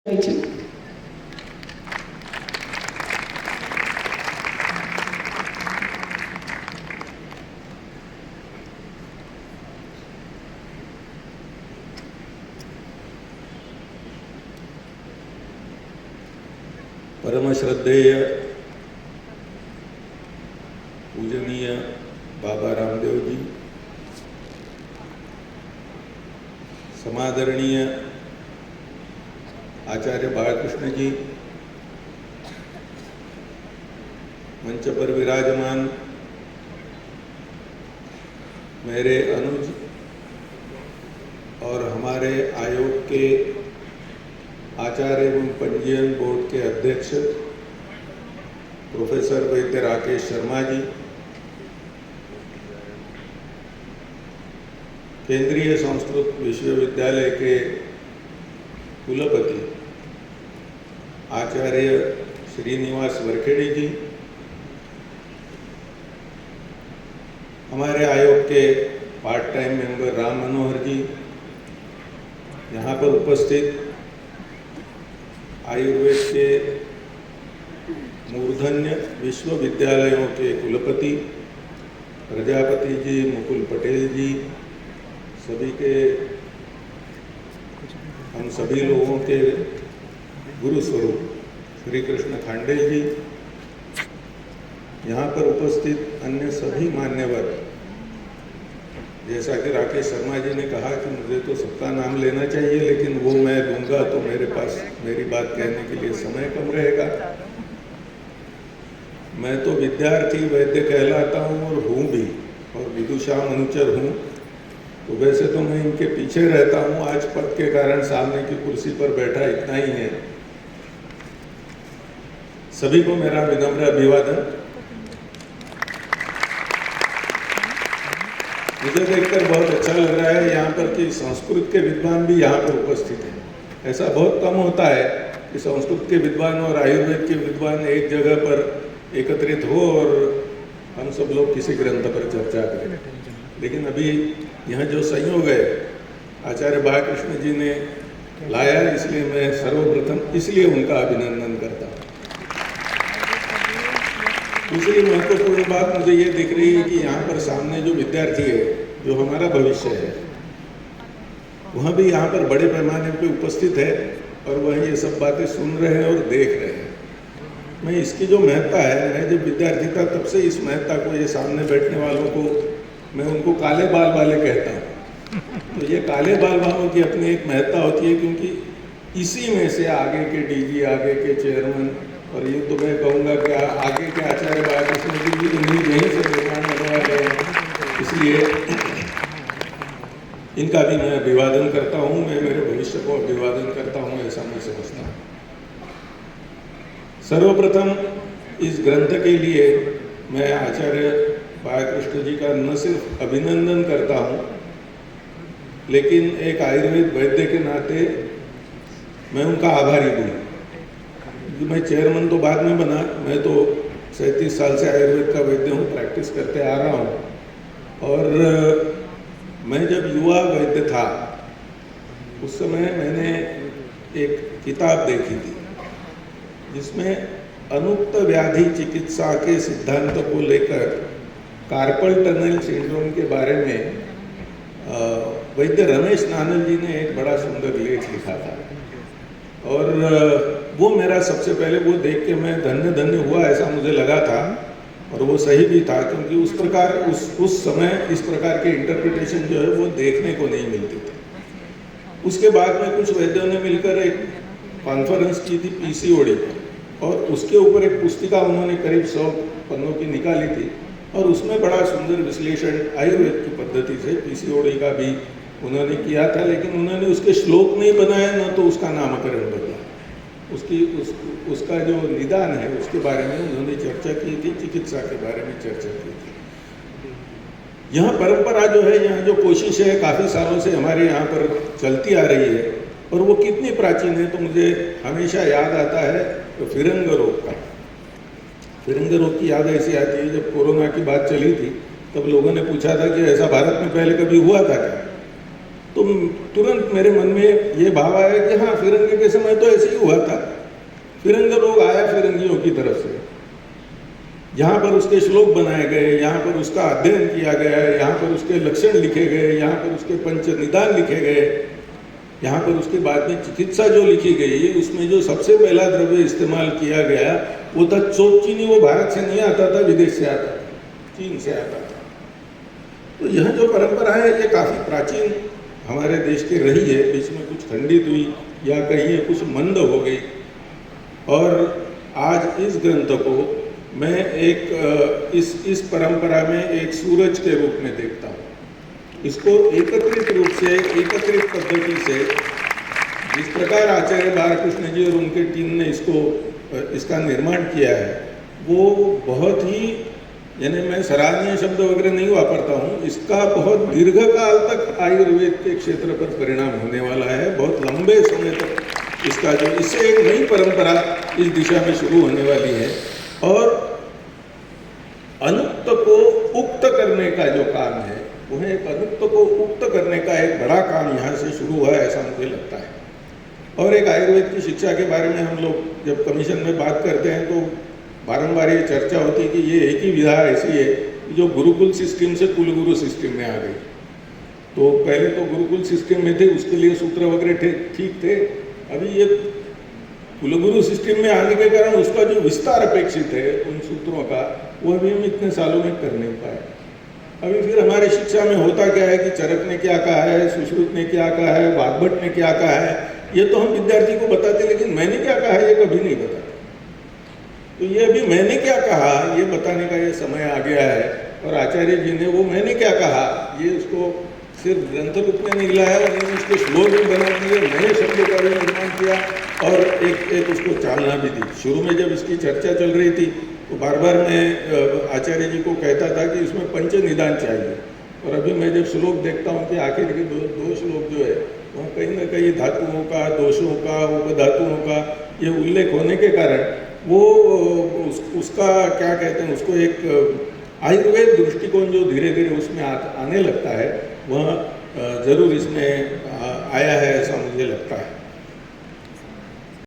परमश्रद्धेय पूजनीय बाबा रामदेव जी, समादरणीय आचार्य बालकृष्ण जी, मंच पर विराजमान मेरे अनुज और हमारे आयोग के आचार्य एवं पंजीयन बोर्ड के अध्यक्ष प्रोफेसर वैद्य राकेश शर्मा जी, केंद्रीय संस्कृत विश्वविद्यालय के कुलपति आचार्य श्रीनिवास वरखेड़ी जी, हमारे आयोग के part time member Ram Manohar जी, यहाँ पर उपस्थित आयुर्वेद के मूर्धन्य विश्वविद्यालयों के कुलपति प्रजापति जी, मुकुल पटेल जी, सभी के हम सभी लोगों के गुरु स्वरूप श्री कृष्ण खांडेल जी, यहाँ पर उपस्थित अन्य सभी मान्यवर, जैसा कि राकेश शर्मा जी ने कहा कि मुझे तो सबका नाम लेना चाहिए, लेकिन वो मैं लूँगा तो मेरे पास मेरी बात कहने के लिए समय कम रहेगा। मैं तो विद्यार्थी वैद्य कहलाता हूँ और हूँ भी, और विदुषाम अनुचर हूँ, तो वैसे तो मैं इनके पीछे रहता हूँ। आज पद के कारण सामने की कुर्सी पर बैठा इतना ही है। सभी को मेरा विनम्र अभिवादन। मुझे देखकर बहुत अच्छा लग रहा है यहाँ पर कि संस्कृत के विद्वान भी यहाँ पर उपस्थित हैं। ऐसा बहुत कम होता है कि संस्कृत के विद्वान और आयुर्वेद के विद्वान एक जगह पर एकत्रित हो और हम सब लोग किसी ग्रंथ पर चर्चा करें। लेकिन अभी यहाँ जो संयोग है आचार्य बालकृष्ण जी ने लाया, इसलिए मैं सर्वप्रथम इसलिए उनका अभिनंदन करता हूँ। दूसरी महत्वपूर्ण बात मुझे ये दिख रही है कि यहाँ पर सामने जो विद्यार्थी है, जो हमारा भविष्य है, वह भी यहाँ पर बड़े पैमाने पे उपस्थित है और वह ये सब बातें सुन रहे हैं और देख रहे हैं। मैं इसकी जो महत्ता है, मैं जब विद्यार्थी था तब से इस महत्ता को, ये सामने बैठने वालों को, मैं उनको काले बाल वाले कहता हूँ। तो ये काले बाल वालों की अपनी एक महत्ता होती है, क्योंकि इसी में से आगे के डीजी, आगे के चेयरमैन, और ये तो मैं कहूँगा कि आगे के आचार्य बालकृष्ण जी भी उन्हीं यहीं से निर्माण होने वाले हैं। इसलिए इनका भी मैं अभिवादन करता हूँ, मैं मेरे भविष्य को अभिवादन करता हूँ, ऐसा मैं समझता हूँ। सर्वप्रथम इस ग्रंथ के लिए मैं आचार्य बालकृष्ण जी का न सिर्फ अभिनंदन करता हूँ, लेकिन एक आयुर्वेद वैद्य के नाते मैं उनका आभारी हूँ। मैं चेयरमैन तो बाद में बना, मैं तो 37 साल से आयुर्वेद का वैद्य हूँ, प्रैक्टिस करते आ रहा हूँ। और मैं जब युवा वैद्य था उस समय मैंने एक किताब देखी थी जिसमें अनुक्त व्याधि चिकित्सा के सिद्धांत को लेकर कार्पल टनल सिंड्रोम के बारे में वैद्य रमेश नानल जी ने एक बड़ा सुंदर लेख लिखा था। और वो मेरा सबसे पहले वो देख के मैं धन्य धन्य हुआ, ऐसा मुझे लगा था। और वो सही भी था, क्योंकि उस प्रकार उस समय इस प्रकार के इंटरप्रिटेशन जो है वो देखने को नहीं मिलती थी। उसके बाद में कुछ वैद्यों ने मिलकर एक कॉन्फ्रेंस की थी पीसीओडी पर, और उसके ऊपर एक पुस्तिका उन्होंने करीब 100 पन्नों की निकाली थी। और उसमें बड़ा सुंदर विश्लेषण आयुर्वेद की पद्धति से पीसीओडी का भी उन्होंने किया था। लेकिन उन्होंने उसके श्लोक नहीं बनाया, न तो उसका नामकरण बदला। उसका जो निदान है उसके बारे में उन्होंने चर्चा की थी, चिकित्सा के बारे में चर्चा की थी। यहाँ परंपरा जो है, यहाँ जो कोशिश है काफ़ी सालों से हमारे यहाँ पर चलती आ रही है, और वो कितनी प्राचीन है तो मुझे हमेशा याद आता है तो फिरंग रोग का। फिरंग रोग की याद ऐसी आती है, जब कोरोना की बात चली थी तब लोगों ने पूछा था कि ऐसा भारत में पहले कभी हुआ था क्या। तो तुरंत मेरे मन में ये भाव आया कि हाँ, फिरंगी के समय तो ऐसे ही हुआ था। फिरंग रोग आया फिरंगियों की तरफ से, यहाँ पर उसके श्लोक बनाए गए, यहाँ पर उसका अध्ययन किया गया, यहाँ पर उसके लक्षण लिखे गए, यहाँ पर उसके पंच निदान लिखे गए, यहाँ पर उसके बाद में चिकित्सा जो लिखी गई, उसमें जो सबसे पहला द्रव्य इस्तेमाल किया गया वो था चोक चीनी। वो भारत से नहीं आता था, विदेश से आता था, चीन से आता था। तो यह जो परंपरा है ये काफ़ी प्राचीन हमारे देश की रही है, बीच में कुछ खंडित हुई या कहीं कुछ मंद हो गई। और आज इस ग्रंथ को मैं एक इस परंपरा में एक सूरज के रूप में देखता हूँ। इसको एकत्रित रूप से, एकत्रित पद्धति से, जिस प्रकार आचार्य बालकृष्ण जी और उनके टीम ने इसका निर्माण किया है, वो बहुत ही, यानी मैं सराहनीय शब्द वगैरह नहीं वापरता हूँ, इसका बहुत दीर्घकाल तक आयुर्वेद के क्षेत्र पर परिणाम होने वाला है। बहुत लंबे समय तक इसका जो, इससे एक नई परंपरा इस दिशा में शुरू होने वाली है। और अनुक्त को उक्त करने का जो काम है, वह एक अनुक्त को उक्त करने का एक बड़ा काम यहाँ से शुरू हुआ है, ऐसा मुझे लगता है। और एक आयुर्वेद की शिक्षा के बारे में हम लोग जब कमीशन में बात करते हैं तो बारंबार ये चर्चा होती है कि ये एक ही विधा ऐसी है जो गुरुकुल सिस्टम से कुलगुरु सिस्टम में आ गई। तो पहले तो गुरुकुल सिस्टम में थे, उसके लिए सूत्र वगैरह ठीक थे। अभी ये कुलगुरु सिस्टम में आने के कारण उसका जो विस्तार अपेक्षित है उन सूत्रों का, वो अभी हम इतने सालों में कर नहीं पाए। अभी फिर हमारी शिक्षा में होता क्या है कि चरक ने क्या कहा है, सुश्रुत ने क्या कहा है, वाग्भट ने क्या कहा है, ये तो हम विद्यार्थी को बताते, लेकिन मैंने क्या कहा है ये कभी नहीं बताते। तो ये अभी मैंने क्या कहा ये बताने का ये समय आ गया है। और आचार्य जी ने वो मैंने क्या कहा ये उसको सिर्फ ग्रंथ रूप में नहीं लाया, उन्होंने उसके श्लोक भी बना दिए, नए शब्दों का भी निर्माण किया और एक उसको चालना भी दी। शुरू में जब इसकी चर्चा चल रही थी तो बार बार मैं आचार्य जी को कहता था कि इसमें पंच निदान चाहिए। और अभी मैं जब श्लोक देखता हूँ कि आखिर के दो श्लोक जो है वहाँ कहीं ना कहीं धातुओं का, दोषों का, उपधातुओं का ये उल्लेख होने के कारण वो उसका क्या कहते हैं, उसको एक आयुर्वेद दृष्टिकोण जो धीरे धीरे उसमें आने लगता है, वह ज़रूर इसमें आया है, ऐसा मुझे लगता है।